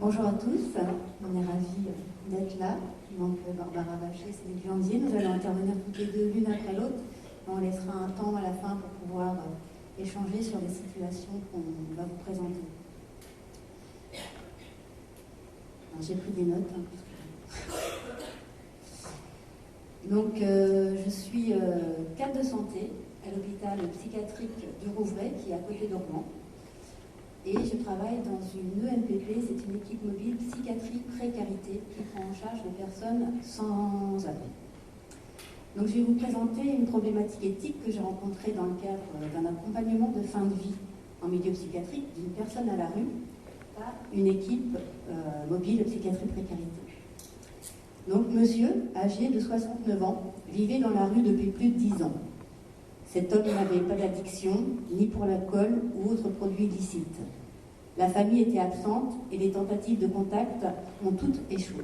Bonjour à tous, on est ravis d'être là. Donc Barbara Vacher, Céline Jandier, nous allons intervenir toutes les deux l'une après l'autre. On laissera un temps à la fin pour pouvoir échanger sur les situations qu'on va vous présenter. J'ai pris des notes. Donc je suis cadre de santé à l'hôpital psychiatrique du Rouvray, qui est à côté d'Ormans. Et je travaille dans une EMPP, c'est une équipe mobile psychiatrie précarité qui prend en charge les personnes sans abri. Donc je vais vous présenter une problématique éthique que j'ai rencontrée dans le cadre d'un accompagnement de fin de vie en milieu psychiatrique d'une personne à la rue par une équipe mobile psychiatrie précarité. Donc monsieur, âgé de 69 ans, vivait dans la rue depuis plus de 10 ans. Cet homme n'avait pas d'addiction, ni pour l'alcool ou autres produits illicites. La famille était absente et les tentatives de contact ont toutes échoué.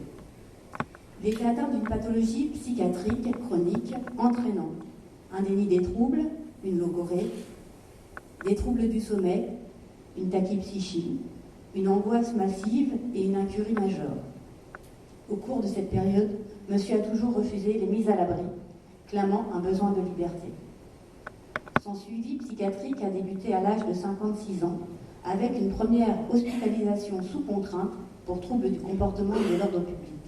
Il était atteint d'une pathologie psychiatrique chronique entraînant un déni des troubles, une logorrhée, des troubles du sommeil, une tachypsychie, une angoisse massive et une incurie majeure. Au cours de cette période, monsieur a toujours refusé les mises à l'abri, clamant un besoin de liberté. Son suivi psychiatrique a débuté à l'âge de 56 ans, avec une première hospitalisation sous contrainte pour troubles du comportement et de l'ordre public.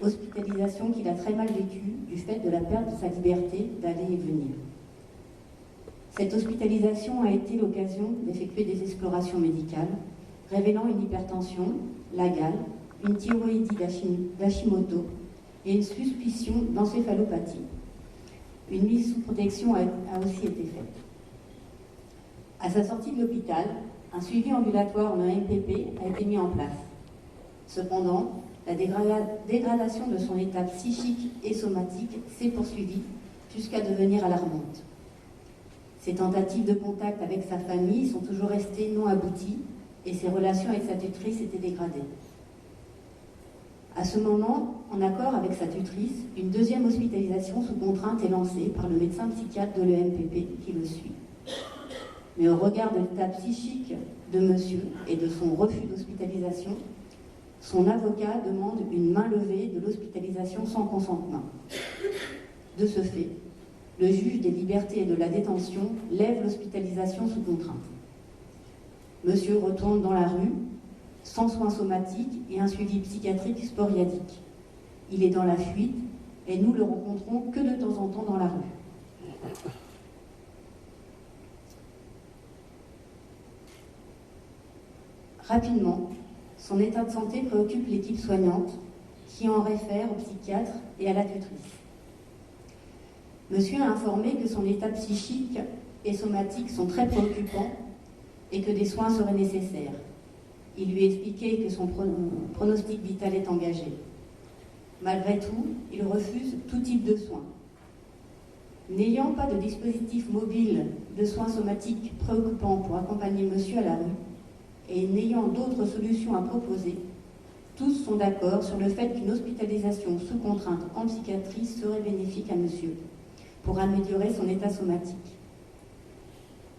Hospitalisation qu'il a très mal vécue du fait de la perte de sa liberté d'aller et venir. Cette hospitalisation a été l'occasion d'effectuer des explorations médicales, révélant une hypertension, la gale, une thyroïdie d'Hashimoto et une suspicion d'encéphalopathie. Une mise sous protection a aussi été faite. À sa sortie de l'hôpital, un suivi ambulatoire en EMPP a été mis en place. Cependant, la dégradation de son état psychique et somatique s'est poursuivie jusqu'à devenir alarmante. Ses tentatives de contact avec sa famille sont toujours restées non abouties et ses relations avec sa tutrice étaient dégradées. À ce moment, en accord avec sa tutrice, une deuxième hospitalisation sous contrainte est lancée par le médecin psychiatre de l'EMPP qui le suit. Mais au regard de l'état psychique de monsieur et de son refus d'hospitalisation, son avocat demande une main levée de l'hospitalisation sans consentement. De ce fait, le juge des libertés et de la détention lève l'hospitalisation sous contrainte. Monsieur retourne dans la rue, sans soins somatiques et un suivi psychiatrique sporadique. Il est dans la fuite et nous le rencontrons que de temps en temps dans la rue. Rapidement, son état de santé préoccupe l'équipe soignante qui en réfère au psychiatre et à la tutrice. Monsieur a informé que son état psychique et somatique sont très préoccupants et que des soins seraient nécessaires. Il lui expliquait que son pronostic vital est engagé. Malgré tout, il refuse tout type de soins. N'ayant pas de dispositif mobile de soins somatiques préoccupants pour accompagner monsieur à la rue, et n'ayant d'autres solutions à proposer, tous sont d'accord sur le fait qu'une hospitalisation sous contrainte en psychiatrie serait bénéfique à monsieur, pour améliorer son état somatique.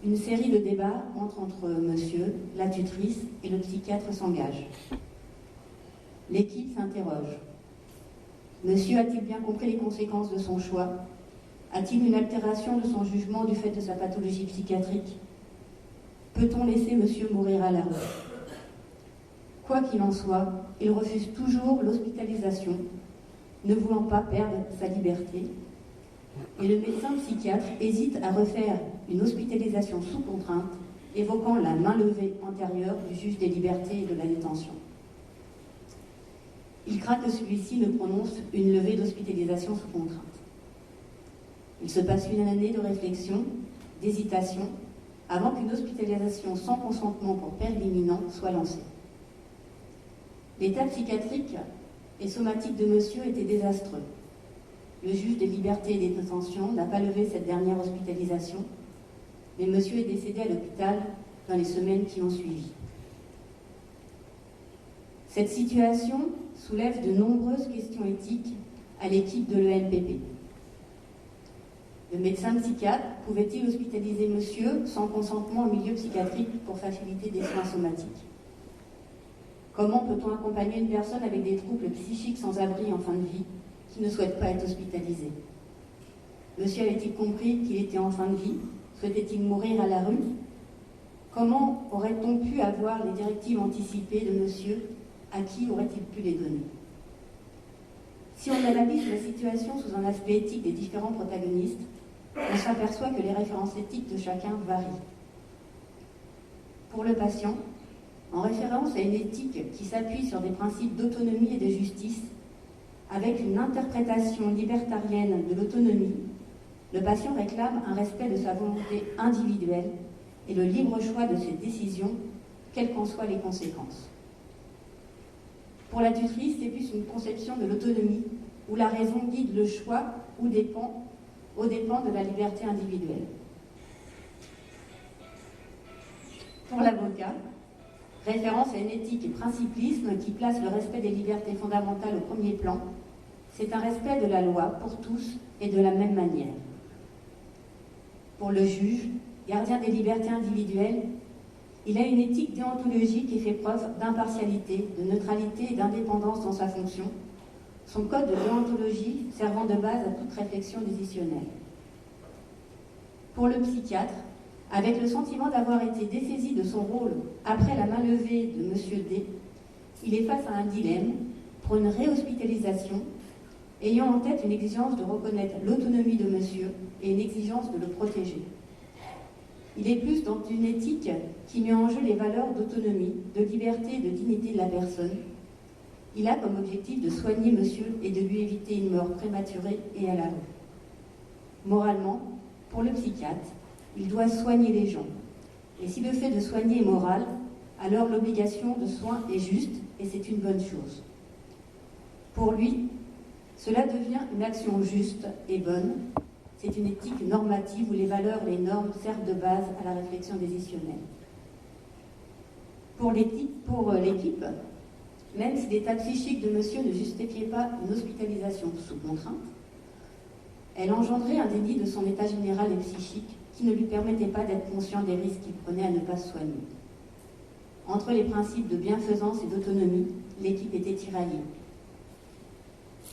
Une série de débats entre monsieur, la tutrice et le psychiatre s'engage. L'équipe s'interroge. Monsieur a-t-il bien compris les conséquences de son choix? A-t-il une altération de son jugement du fait de sa pathologie psychiatrique? Peut-on laisser monsieur mourir à la rue? Quoi qu'il en soit, il refuse toujours l'hospitalisation, ne voulant pas perdre sa liberté, et le médecin psychiatre hésite à refaire une hospitalisation sous contrainte, évoquant la main levée antérieure du juge des libertés et de la détention. Il craint que celui-ci ne prononce une levée d'hospitalisation sous contrainte. Il se passe une année de réflexion, d'hésitation, avant qu'une hospitalisation sans consentement pour péril imminent soit lancée. L'état psychiatrique et somatique de monsieur était désastreux. Le juge des libertés et des détentions n'a pas levé cette dernière hospitalisation, mais monsieur est décédé à l'hôpital dans les semaines qui ont suivi. Cette situation soulève de nombreuses questions éthiques à l'équipe de l'EMPP. Le médecin psychiatre pouvait-il hospitaliser monsieur sans consentement en milieu psychiatrique pour faciliter des soins somatiques? Comment peut-on accompagner une personne avec des troubles psychiques sans abri en fin de vie qui ne souhaite pas être hospitalisée? Monsieur avait-il compris qu'il était en fin de vie? Souhaitait-il mourir à la rue? Comment aurait-on pu avoir les directives anticipées de monsieur? À qui aurait-il pu les donner? Si on analyse la situation sous un aspect éthique des différents protagonistes, on s'aperçoit que les références éthiques de chacun varient. Pour le patient, en référence à une éthique qui s'appuie sur des principes d'autonomie et de justice, avec une interprétation libertarienne de l'autonomie, le patient réclame un respect de sa volonté individuelle et le libre choix de ses décisions, quelles qu'en soient les conséquences. Pour la tutrice, c'est plus une conception de l'autonomie, où la raison guide le choix aux dépens de la liberté individuelle. Pour l'avocat, référence à une éthique et principlisme qui place le respect des libertés fondamentales au premier plan, c'est un respect de la loi pour tous et de la même manière. Pour le juge, gardien des libertés individuelles, il a une éthique déontologique et fait preuve d'impartialité, de neutralité et d'indépendance dans sa fonction, son code de déontologie servant de base à toute réflexion décisionnelle. Pour le psychiatre, avec le sentiment d'avoir été dessaisi de son rôle après la main levée de M. D, il est face à un dilemme pour une réhospitalisation, ayant en tête une exigence de reconnaître l'autonomie de monsieur et une exigence de le protéger. Il est plus dans une éthique qui met en jeu les valeurs d'autonomie, de liberté et de dignité de la personne. Il a comme objectif de soigner monsieur et de lui éviter une mort prématurée et à la rue. Moralement, pour le psychiatre, il doit soigner les gens. Et si le fait de soigner est moral, alors l'obligation de soin est juste et c'est une bonne chose. Pour lui, cela devient une action juste et bonne. C'est une éthique normative où les valeurs et les normes servent de base à la réflexion décisionnelle. Pour l'équipe, même si l'état psychique de monsieur ne justifiait pas une hospitalisation sous contrainte, elle engendrait un déni de son état général et psychique qui ne lui permettait pas d'être conscient des risques qu'il prenait à ne pas se soigner. Entre les principes de bienfaisance et d'autonomie, l'équipe était tiraillée.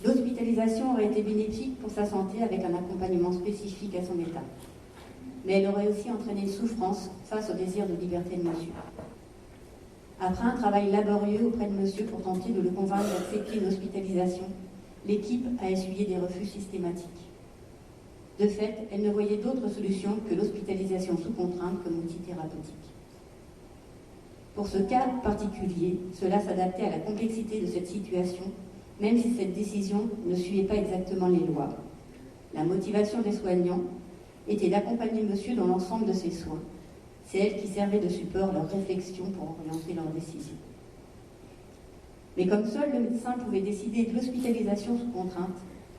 L'hospitalisation aurait été bénéfique pour sa santé avec un accompagnement spécifique à son état. Mais elle aurait aussi entraîné une souffrance face au désir de liberté de monsieur. Après un travail laborieux auprès de monsieur pour tenter de le convaincre d'accepter une hospitalisation, l'équipe a essuyé des refus systématiques. De fait, elle ne voyait d'autre solution que l'hospitalisation sous contrainte comme outil thérapeutique. Pour ce cas particulier, cela s'adaptait à la complexité de cette situation, même si cette décision ne suivait pas exactement les lois. La motivation des soignants était d'accompagner monsieur dans l'ensemble de ses soins. C'est elle qui servait de support à leur réflexion pour orienter leurs décisions. Mais comme seul le médecin pouvait décider de l'hospitalisation sous contrainte,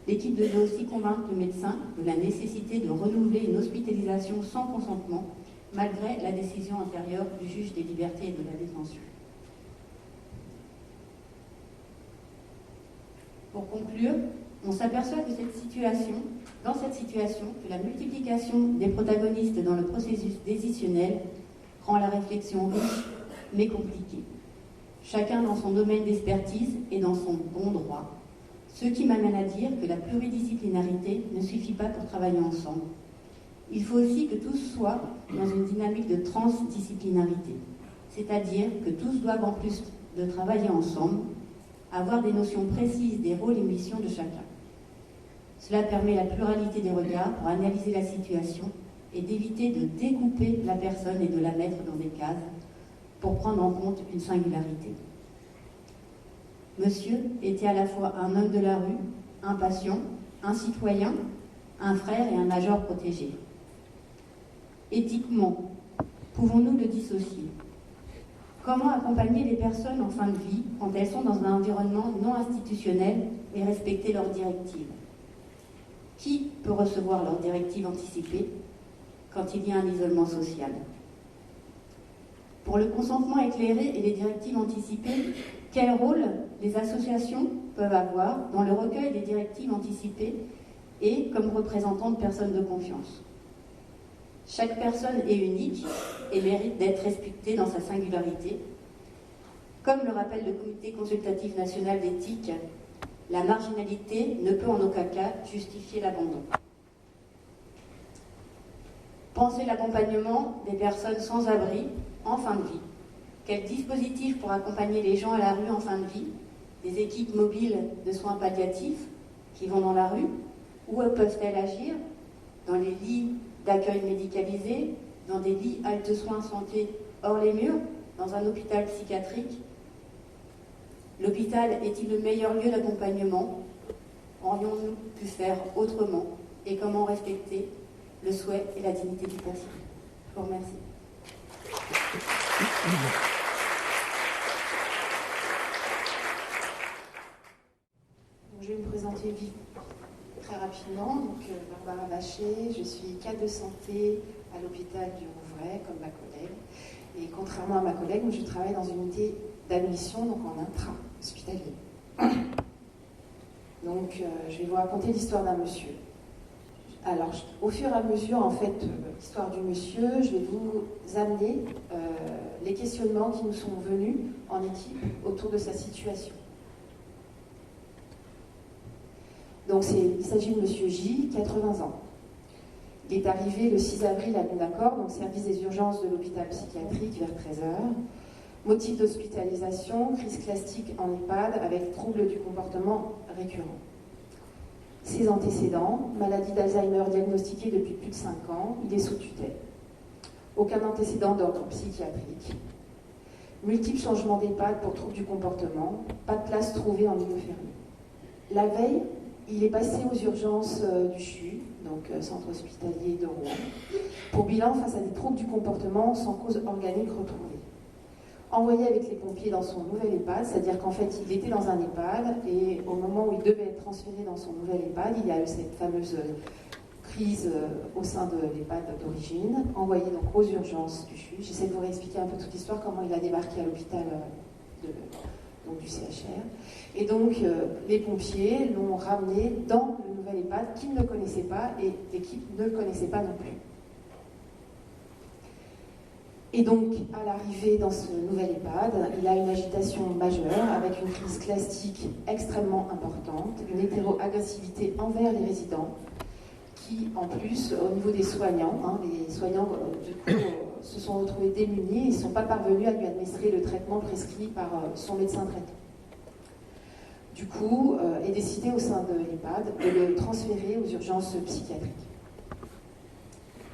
l'équipe devait aussi convaincre le médecin de la nécessité de renouveler une hospitalisation sans consentement, malgré la décision antérieure du juge des libertés et de la détention. Pour conclure, on s'aperçoit que dans cette situation, que la multiplication des protagonistes dans le processus décisionnel rend la réflexion riche mais compliquée. Chacun dans son domaine d'expertise et dans son bon droit. Ce qui m'amène à dire que la pluridisciplinarité ne suffit pas pour travailler ensemble. Il faut aussi que tous soient dans une dynamique de transdisciplinarité, c'est-à-dire que tous doivent, en plus de travailler ensemble, avoir des notions précises des rôles et missions de chacun. Cela permet la pluralité des regards pour analyser la situation et d'éviter de découper la personne et de la mettre dans des cases pour prendre en compte une singularité. Monsieur était à la fois un homme de la rue, un patient, un citoyen, un frère et un major protégé. Éthiquement, pouvons-nous le dissocier ? Comment accompagner les personnes en fin de vie quand elles sont dans un environnement non institutionnel et respecter leurs directives ? Qui peut recevoir leurs directives anticipées quand il y a un isolement social ? Pour le consentement éclairé et les directives anticipées, quel rôle les associations peuvent avoir dans le recueil des directives anticipées et comme représentants de personnes de confiance ? Chaque personne est unique et mérite d'être respectée dans sa singularité. Comme le rappelle le Comité consultatif national d'éthique, la marginalité ne peut en aucun cas justifier l'abandon. Penser l'accompagnement des personnes sans abri en fin de vie. Quel dispositif pour accompagner les gens à la rue en fin de vie? Des équipes mobiles de soins palliatifs qui vont dans la rue? Où peuvent-elles agir? Dans les lits d'accueil médicalisés, dans des lits halte soins santé hors les murs, dans un hôpital psychiatrique? L'hôpital est-il le meilleur lieu d'accompagnement? Aurions-nous pu faire autrement? Et comment respecter le souhait et la dignité du patient? Je vous remercie. Je vais me présenter très rapidement. Donc, Barbara Bachet, je suis cadre de santé à l'hôpital du Rouvray, comme ma collègue. Et contrairement à ma collègue, moi, je travaille dans une unité d'admission, donc en intra-hospitalier. Donc, je vais vous raconter l'histoire d'un monsieur. Alors, au fur et à mesure, en fait, l'histoire du monsieur, je vais vous amener les questionnements qui nous sont venus en équipe autour de sa situation. Donc, il s'agit de monsieur J, 80 ans. Il est arrivé le 6 avril à Lunacor, donc service des urgences de l'hôpital psychiatrique, vers 13h. Motif d'hospitalisation, crise classique en EHPAD avec troubles du comportement récurrents. Ses antécédents, maladie d'Alzheimer diagnostiquée depuis plus de 5 ans, il est sous tutelle. Aucun antécédent d'ordre psychiatrique. Multiples changements d'EHPAD pour troubles du comportement, pas de place trouvée en milieu fermé. La veille, il est passé aux urgences du CHU, donc centre hospitalier de Rouen, pour bilan face à des troubles du comportement sans cause organique retrouvée. Envoyé avec les pompiers dans son nouvel EHPAD, c'est-à-dire qu'en fait, il était dans un EHPAD et au moment où il devait être transféré dans son nouvel EHPAD, il y a eu cette fameuse crise au sein de l'EHPAD d'origine, envoyé donc aux urgences du CHU. J'essaie de vous réexpliquer un peu toute l'histoire, comment il a débarqué à l'hôpital du CHR. Et donc, les pompiers l'ont ramené dans le nouvel EHPAD qu'il ne connaissait pas et l'équipe ne le connaissait pas non plus. Et donc, à l'arrivée dans ce nouvel EHPAD, il a une agitation majeure avec une crise classique extrêmement importante, une hétéro-agressivité envers les résidents, qui, en plus, au niveau des soignants, les soignants, du coup, se sont retrouvés démunis et ne sont pas parvenus à lui administrer le traitement prescrit par son médecin traitant. Du coup, est décidé au sein de l'EHPAD de le transférer aux urgences psychiatriques.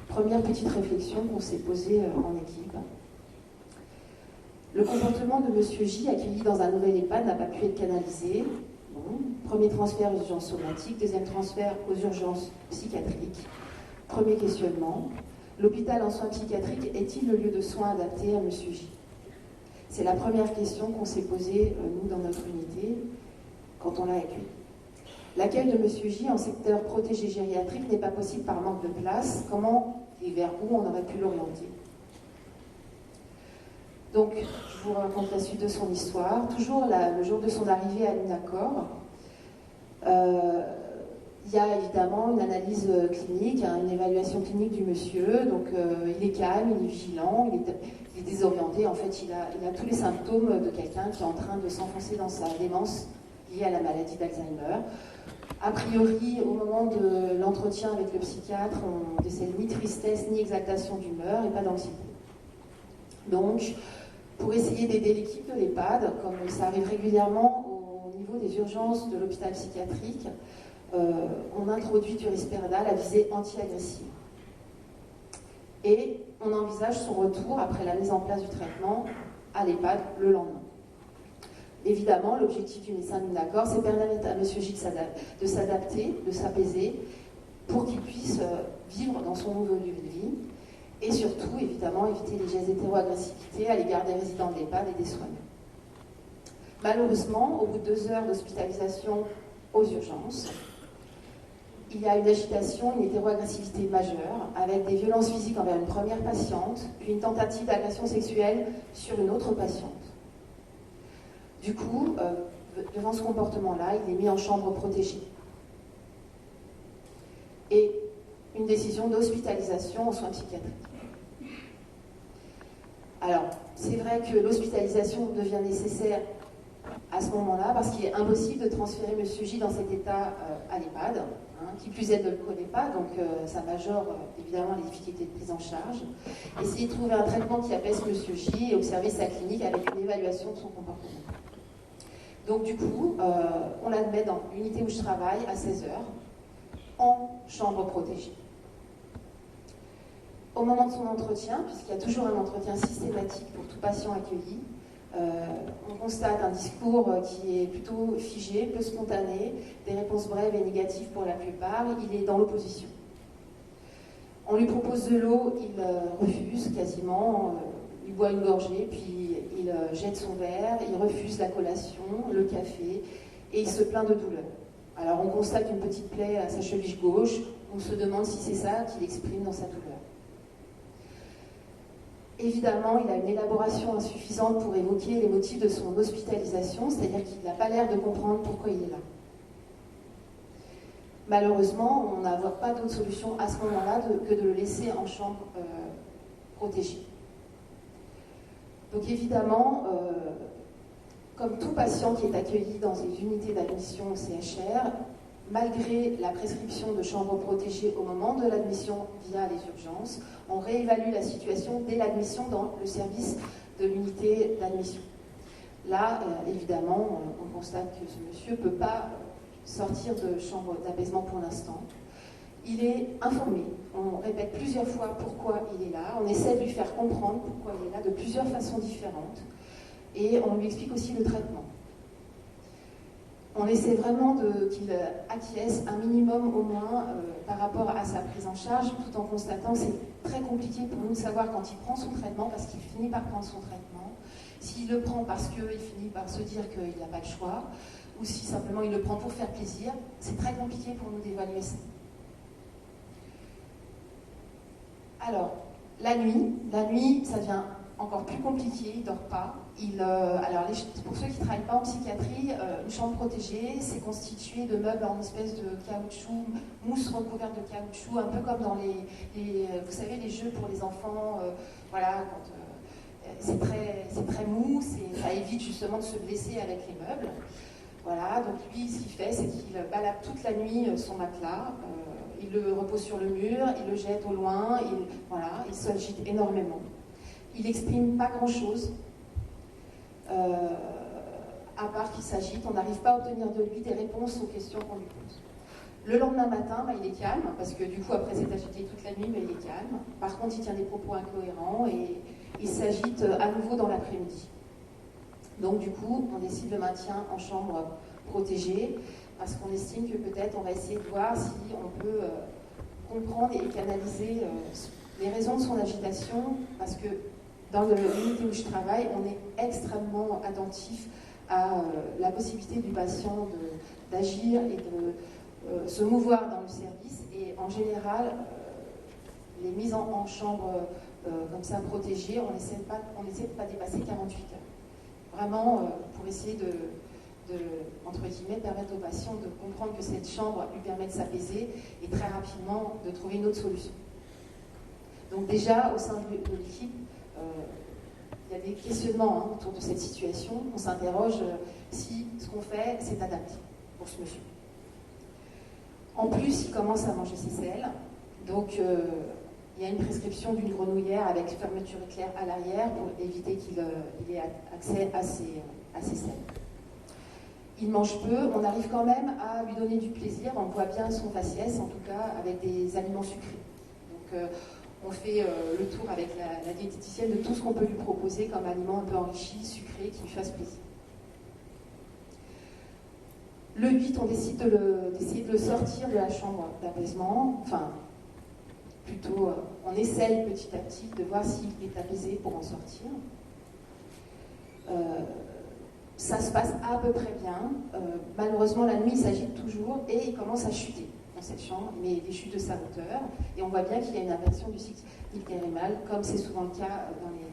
Première petite réflexion qu'on s'est posée en équipe. Le comportement de monsieur J, accueilli dans un nouvel EHPAD, n'a pas pu être canalisé. Bon. Premier transfert aux urgences somatiques, deuxième transfert aux urgences psychiatriques. Premier questionnement. L'hôpital en soins psychiatriques est-il le lieu de soins adapté à monsieur J? C'est la première question qu'on s'est posée, nous, dans notre unité, quand on l'a accueilli. L'accueil de monsieur J en secteur protégé gériatrique n'est pas possible par manque de place. Comment et vers où on aurait pu l'orienter? Donc, je vous raconte la suite de son histoire. Toujours le jour de son arrivée à Lunacor, il y a évidemment une analyse clinique, une évaluation clinique du monsieur. Donc, il est calme, il est vigilant, il est désorienté. En fait, il a tous les symptômes de quelqu'un qui est en train de s'enfoncer dans sa démence liée à la maladie d'Alzheimer. A priori, au moment de l'entretien avec le psychiatre, on ne décèle ni tristesse, ni exaltation d'humeur et pas d'anxiété. Donc, pour essayer d'aider l'équipe de l'EHPAD, comme ça arrive régulièrement au niveau des urgences de l'hôpital psychiatrique, on introduit du Risperidal à visée anti-agressive. Et on envisage son retour après la mise en place du traitement à l'EHPAD le lendemain. Évidemment, l'objectif du médecin de Lunacor, c'est permettre à M. J de s'adapter, de s'apaiser, pour qu'il puisse vivre dans son nouveau lieu de vie, et surtout, évidemment, éviter les gestes d'hétéroagressivité à l'égard des résidents de l'EHPAD et des soignants. Malheureusement, au bout de 2 heures d'hospitalisation aux urgences, il y a une agitation, une hétéroagressivité majeure, avec des violences physiques envers une première patiente, puis une tentative d'agression sexuelle sur une autre patiente. Du coup, devant ce comportement-là, il est mis en chambre protégée. Et une décision d'hospitalisation en soins psychiatriques. Alors, c'est vrai que l'hospitalisation devient nécessaire à ce moment-là, parce qu'il est impossible de transférer M. J dans cet état à l'EHPAD, qui plus est ne le connaît pas, donc ça majore évidemment les difficultés de prise en charge. Essayer de trouver un traitement qui apaise M. J et observer sa clinique avec une évaluation de son comportement. Donc du coup, on l'admet dans l'unité où je travaille à 16h, en chambre protégée. Au moment de son entretien, puisqu'il y a toujours un entretien systématique pour tout patient accueilli, on constate un discours qui est plutôt figé, peu spontané, des réponses brèves et négatives pour la plupart. Il est dans l'opposition. On lui propose de l'eau, il refuse quasiment, il boit une gorgée, puis il jette son verre, il refuse la collation, le café, et il se plaint de douleur. Alors on constate une petite plaie à sa cheville gauche, on se demande si c'est ça qu'il exprime dans sa douleur. Évidemment, il a une élaboration insuffisante pour évoquer les motifs de son hospitalisation, c'est-à-dire qu'il n'a pas l'air de comprendre pourquoi il est là. Malheureusement, on n'a pas d'autre solution à ce moment-là que de le laisser en chambre protégée. Donc évidemment, comme tout patient qui est accueilli dans des unités d'admission au CHR, malgré la prescription de chambres protégées au moment de l'admission via les urgences, on réévalue la situation dès l'admission dans le service de l'unité d'admission. Là, évidemment, on constate que ce monsieur ne peut pas sortir de chambre d'apaisement pour l'instant. Il est informé, on répète plusieurs fois pourquoi il est là, on essaie de lui faire comprendre pourquoi il est là de plusieurs façons différentes, et on lui explique aussi le traitement. On essaie vraiment qu'il acquiesce un minimum au moins par rapport à sa prise en charge, tout en constatant que c'est très compliqué pour nous de savoir quand il prend son traitement, parce qu'il finit par prendre son traitement, s'il le prend parce qu'il finit par se dire qu'il n'a pas le choix, ou si simplement il le prend pour faire plaisir. C'est très compliqué pour nous d'évaluer ça. Alors, la nuit, ça devient encore plus compliqué, il ne dort pas. Pour ceux qui ne travaillent pas en psychiatrie, une chambre protégée, c'est constitué de meubles en espèce de caoutchouc, mousse recouverte de caoutchouc, un peu comme dans vous savez, les jeux pour les enfants, voilà, c'est très mou, ça évite justement de se blesser avec les meubles. Voilà, donc lui, ce qu'il fait, c'est qu'il balade toute la nuit son matelas, il le repose sur le mur, il le jette au loin, il s'agite énormément. Il n'exprime pas grand-chose, à part qu'il s'agite. On n'arrive pas à obtenir de lui des réponses aux questions qu'on lui pose. Le lendemain matin, il est calme, parce que du coup, après s'être agité toute la nuit, il est calme. Par contre, il tient des propos incohérents et il s'agite à nouveau dans l'après-midi. Donc du coup, on décide le maintien en chambre protégée, parce qu'on estime que peut-être on va essayer de voir si on peut comprendre et canaliser les raisons de son agitation, parce que dans l'unité où je travaille, on est extrêmement attentif à la possibilité du patient d'agir et de se mouvoir dans le service. Et en général, les mises en chambre comme ça protégées, on essaie de pas dépasser 48 heures. Vraiment, pour essayer de, entre guillemets, permettre au patient de comprendre que cette chambre lui permet de s'apaiser et très rapidement de trouver une autre solution. Donc déjà, au sein de l'équipe, il y a des questionnements autour de cette situation. On s'interroge si ce qu'on fait, c'est adapté pour ce monsieur. En plus, il commence à manger ses selles. Donc, il y a une prescription d'une grenouillère avec fermeture éclair à l'arrière pour éviter qu'il ait accès à ses selles. Il mange peu. On arrive quand même à lui donner du plaisir. On voit bien son faciès, en tout cas, avec des aliments sucrés. Donc, on fait le tour avec la diététicienne de tout ce qu'on peut lui proposer comme aliment un peu enrichi, sucré, qui lui fasse plaisir. Le 8, on décide d'essayer de le sortir de la chambre d'apaisement. Enfin, plutôt, on essaye petit à petit de voir s'il est apaisé pour en sortir. Ça se passe à peu près bien. Malheureusement, la nuit, il s'agite toujours et il commence à chuter dans cette chambre, mais des chutes de sa hauteur. Et on voit bien qu'il y a une inversion du cycle ictérémal, comme c'est souvent le cas dans les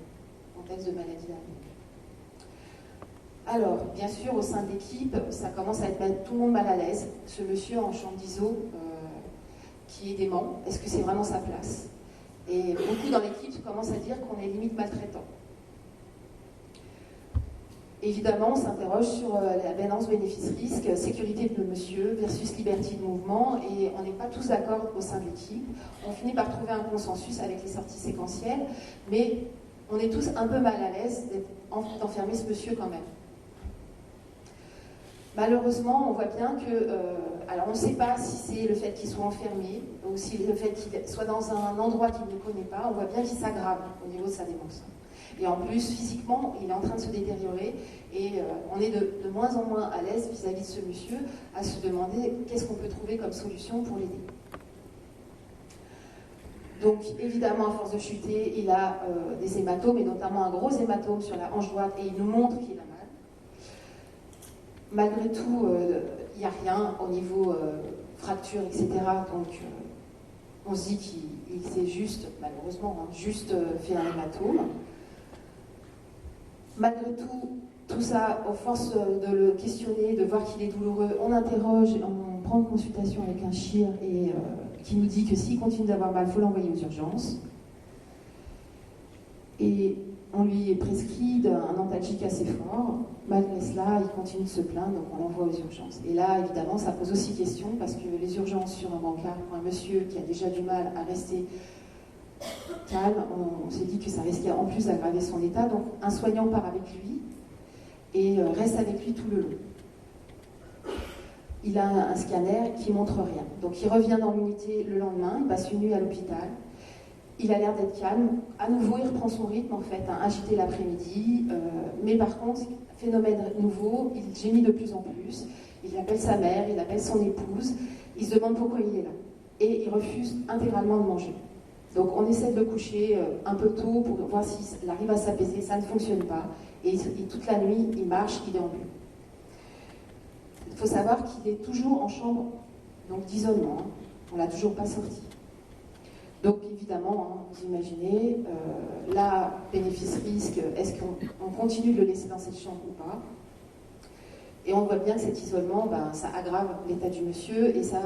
contextes de maladies d'avenir. Alors, bien sûr, au sein de l'équipe, ça commence à mettre tout le monde mal à l'aise. Ce monsieur en chambre d'iso qui est dément, est-ce que c'est vraiment sa place? Et beaucoup dans l'équipe commencent à dire qu'on est limite maltraitant. Évidemment, on s'interroge sur la balance bénéfice-risque, sécurité de monsieur versus liberté de mouvement, et on n'est pas tous d'accord au sein de l'équipe. On finit par trouver un consensus avec les sorties séquentielles, mais on est tous un peu mal à l'aise d'enfermer ce monsieur quand même. Malheureusement, on voit bien que, alors on ne sait pas si c'est le fait qu'il soit enfermé, ou si le fait qu'il soit dans un endroit qu'il ne connaît pas, on voit bien qu'il s'aggrave au niveau de sa démence. Et en plus, physiquement, il est en train de se détériorer, et on est de moins en moins à l'aise vis-à-vis de ce monsieur, à se demander qu'est-ce qu'on peut trouver comme solution pour l'aider. Donc évidemment, à force de chuter, il a des hématomes, et notamment un gros hématome sur la hanche droite, et il nous montre qu'il a mal. Malgré tout, il n'y a rien au niveau fracture, etc. Donc on se dit qu'il s'est juste, malheureusement, juste fait un hématome. Malgré tout ça, à force de le questionner, de voir qu'il est douloureux, on interroge, on prend une consultation avec un chir et qui nous dit que s'il continue d'avoir mal, il faut l'envoyer aux urgences. Et on lui est prescrit un antalgique assez fort. Malgré cela, il continue de se plaindre, donc on l'envoie aux urgences. Et là, évidemment, ça pose aussi question, parce que les urgences sur un brancard pour un monsieur qui a déjà du mal à rester calme, on s'est dit que ça risquait en plus d'aggraver son état. Donc un soignant part avec lui et reste avec lui tout le long. Il a un scanner qui montre rien. Donc il revient dans l'unité le lendemain, il passe une nuit à l'hôpital. Il a l'air d'être calme. À nouveau, il reprend son rythme, en fait, agité l'après-midi. Mais par contre, phénomène nouveau, il gémit de plus en plus. Il appelle sa mère, il appelle son épouse. Il se demande pourquoi il est là. Et il refuse intégralement de manger. Donc on essaie de le coucher un peu tôt pour voir s'il arrive à s'apaiser. Ça ne fonctionne pas. Et toute la nuit, il marche, il déambule. Il faut savoir qu'il est toujours en chambre d'isolement. On ne l'a toujours pas sorti. Donc évidemment, vous imaginez, là, bénéfice-risque, est-ce qu'on continue de le laisser dans cette chambre ou pas? Et on voit bien que cet isolement, ça aggrave l'état du monsieur et ça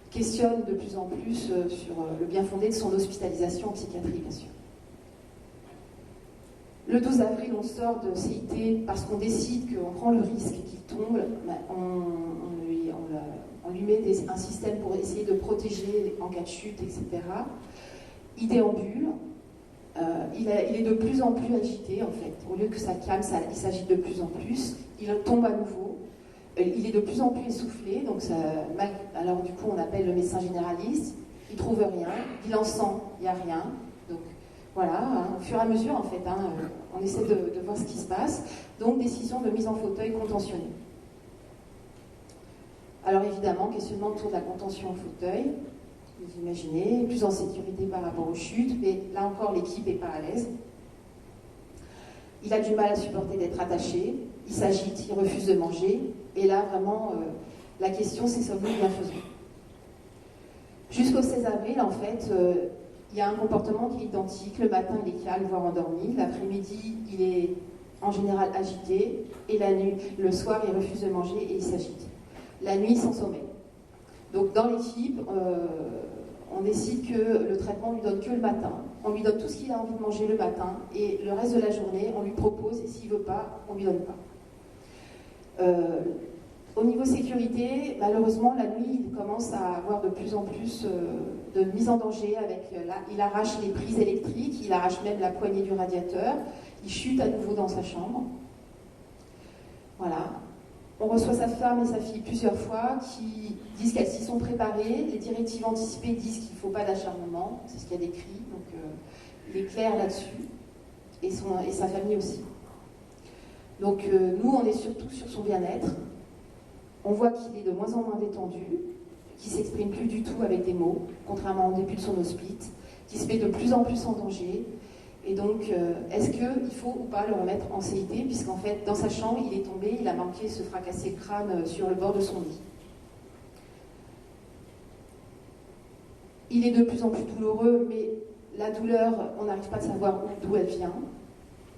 questionne de plus en plus sur le bien fondé de son hospitalisation en psychiatrie, bien sûr. Le 12 avril, on sort de CIT parce qu'on décide qu'on prend le risque qu'il tombe. On lui met un système pour essayer de protéger en cas de chute, etc. Il déambule. Il est de plus en plus agité, en fait. Au lieu que ça calme, il s'agite de plus en plus. Il tombe à nouveau. Il est de plus en plus essoufflé. Donc alors du coup, on appelle le médecin généraliste. Il ne trouve rien. Bilan sang, il n'y a rien. Donc voilà, au fur et à mesure, en fait, on essaie de voir ce qui se passe. Donc décision de mise en fauteuil contentionné. Alors évidemment, questionnement autour de la contention en fauteuil, vous imaginez, plus en sécurité par rapport aux chutes, mais là encore l'équipe n'est pas à l'aise. Il a du mal à supporter d'être attaché, il s'agite, il refuse de manger, et là vraiment, la question c'est sommes-nous bienfaisants. Jusqu'au 16 avril, en fait, il y a un comportement qui est identique. Le matin, il est calme, voire endormi. L'après-midi, il est en général agité, et la nuit, le soir, il refuse de manger et il s'agite. La nuit sans sommeil. Donc dans l'équipe, on décide que le traitement on lui donne que le matin. On lui donne tout ce qu'il a envie de manger le matin et le reste de la journée, on lui propose et s'il ne veut pas, on ne lui donne pas. Au niveau sécurité, malheureusement, la nuit, il commence à avoir de plus en plus de mise en danger. Il arrache les prises électriques, il arrache même la poignée du radiateur, il chute à nouveau dans sa chambre. Voilà. On reçoit sa femme et sa fille plusieurs fois qui disent qu'elles s'y sont préparées. Les directives anticipées disent qu'il ne faut pas d'acharnement, c'est ce qu'il y a d'écrit, donc il est clair là-dessus, et sa famille aussi. Donc nous, on est surtout sur son bien-être. On voit qu'il est de moins en moins détendu, qu'il ne s'exprime plus du tout avec des mots, contrairement au début de son hospice, qu'il se met de plus en plus en danger. Et donc, est-ce qu'il faut ou pas le remettre en CIT, puisqu'en fait, dans sa chambre, il est tombé, il a manqué se fracasser le crâne sur le bord de son lit. Il est de plus en plus douloureux, mais la douleur, on n'arrive pas à savoir d'où elle vient.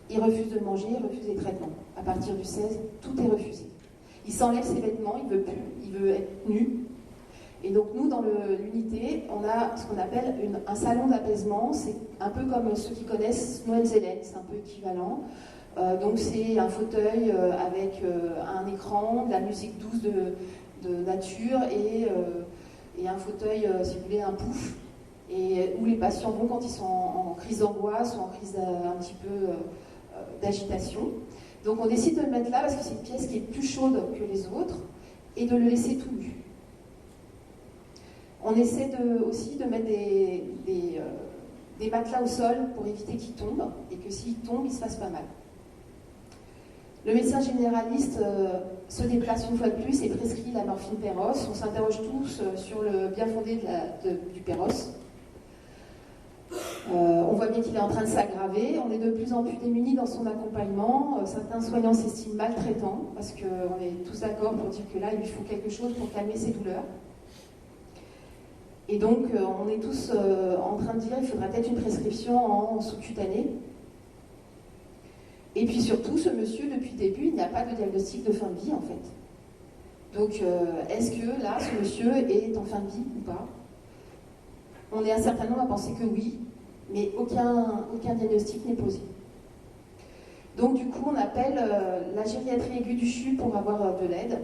Il refuse de manger, il refuse les traitements. À partir du 16, tout est refusé. Il s'enlève ses vêtements, il ne veut plus, il veut être nu. Et donc nous, dans l'unité, on a ce qu'on appelle un salon d'apaisement. C'est un peu comme ceux qui connaissent Noël-Zélène, c'est un peu équivalent. Donc c'est un fauteuil avec un écran, de la musique douce de nature et un fauteuil, si vous voulez, un pouf, et où les patients vont quand ils sont en crise d'angoisse ou en crise un petit peu d'agitation. Donc on décide de le mettre là parce que c'est une pièce qui est plus chaude que les autres et de le laisser tout nu. On essaie aussi de mettre des matelas au sol pour éviter qu'il tombe et que s'il tombe, il ne se fasse pas mal. Le médecin généraliste se déplace une fois de plus et prescrit la morphine Péros. On s'interroge tous sur le bien fondé du Péros. On voit bien qu'il est en train de s'aggraver. On est de plus en plus démunis dans son accompagnement. Certains soignants s'estiment maltraitants parce qu'on est tous d'accord pour dire que là, il lui faut quelque chose pour calmer ses douleurs. Et donc, on est tous en train de dire qu'il faudra peut-être une prescription en sous-cutané. Et puis surtout, ce monsieur, depuis le début, il n'y a pas de diagnostic de fin de vie, en fait. Donc, est-ce que là, ce monsieur est en fin de vie ou pas? On est un certain nombre à penser que oui, mais aucun diagnostic n'est posé. Donc, du coup, on appelle la gériatrie aiguë du CHU pour avoir de l'aide,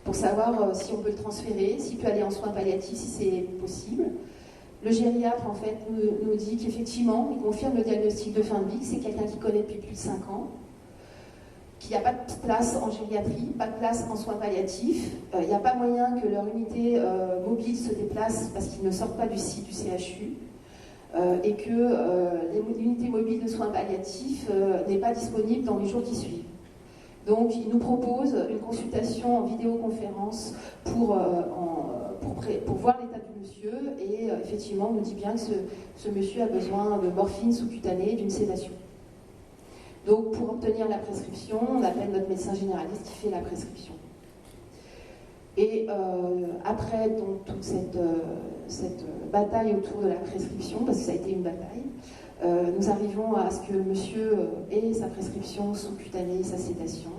pour savoir si on peut le transférer, s'il peut aller en soins palliatifs, si c'est possible. Le gériatre, en fait, nous dit qu'effectivement, il confirme le diagnostic de fin de vie, que c'est quelqu'un qui connaît depuis plus de 5 ans, qu'il n'y a pas de place en gériatrie, pas de place en soins palliatifs, il n'y a pas moyen que leur unité mobile se déplace parce qu'ils ne sortent pas du site du CHU, et que l'unité mobile de soins palliatifs n'est pas disponible dans les jours qui suivent. Donc, il nous propose une consultation en vidéoconférence pour voir l'état du monsieur et effectivement, on nous dit bien que ce monsieur a besoin de morphine sous-cutanée et d'une sédation. Donc, pour obtenir la prescription, on appelle notre médecin généraliste qui fait la prescription. Et après donc, toute cette bataille autour de la prescription, parce que ça a été une bataille, nous arrivons à ce que le monsieur ait sa prescription sous-cutanée, sa sédation,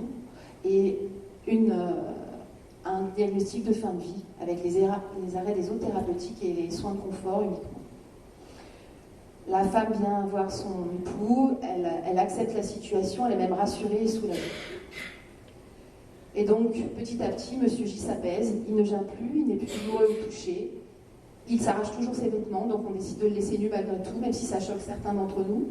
et un diagnostic de fin de vie avec les arrêts des eaux thérapeutiques et les soins de confort uniquement. La femme vient voir son époux, elle accepte la situation, elle est même rassurée et soulagée. Et donc, petit à petit, M. J s'apaise, il ne gêne plus, il n'est plus douloureux au toucher, il s'arrache toujours ses vêtements, donc on décide de le laisser nu malgré tout, même si ça choque certains d'entre nous.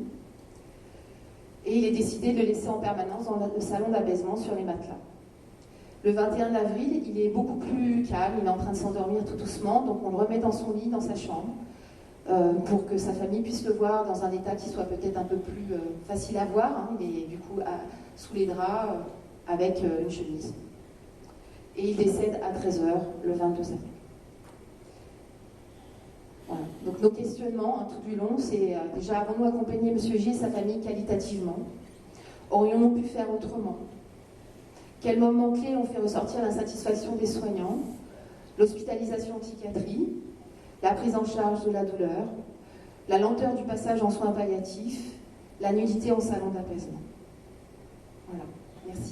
Et il est décidé de le laisser en permanence dans le salon d'apaisement sur les matelas. Le 21 avril, il est beaucoup plus calme, il est en train de s'endormir tout doucement, donc on le remet dans son lit, dans sa chambre, pour que sa famille puisse le voir dans un état qui soit peut-être un peu plus facile à voir. Hein. Il est du coup sous les draps avec une chemise. Et il décède à 13h le 22 avril. Voilà. Donc nos questionnements tout du long, c'est déjà avons-nous accompagné M. J et sa famille qualitativement? Aurions-nous pu faire autrement? Quels moments clés ont fait ressortir l'insatisfaction des soignants? L'hospitalisation en psychiatrie, la prise en charge de la douleur, la lenteur du passage en soins palliatifs, la nudité en salon d'apaisement. Voilà, merci.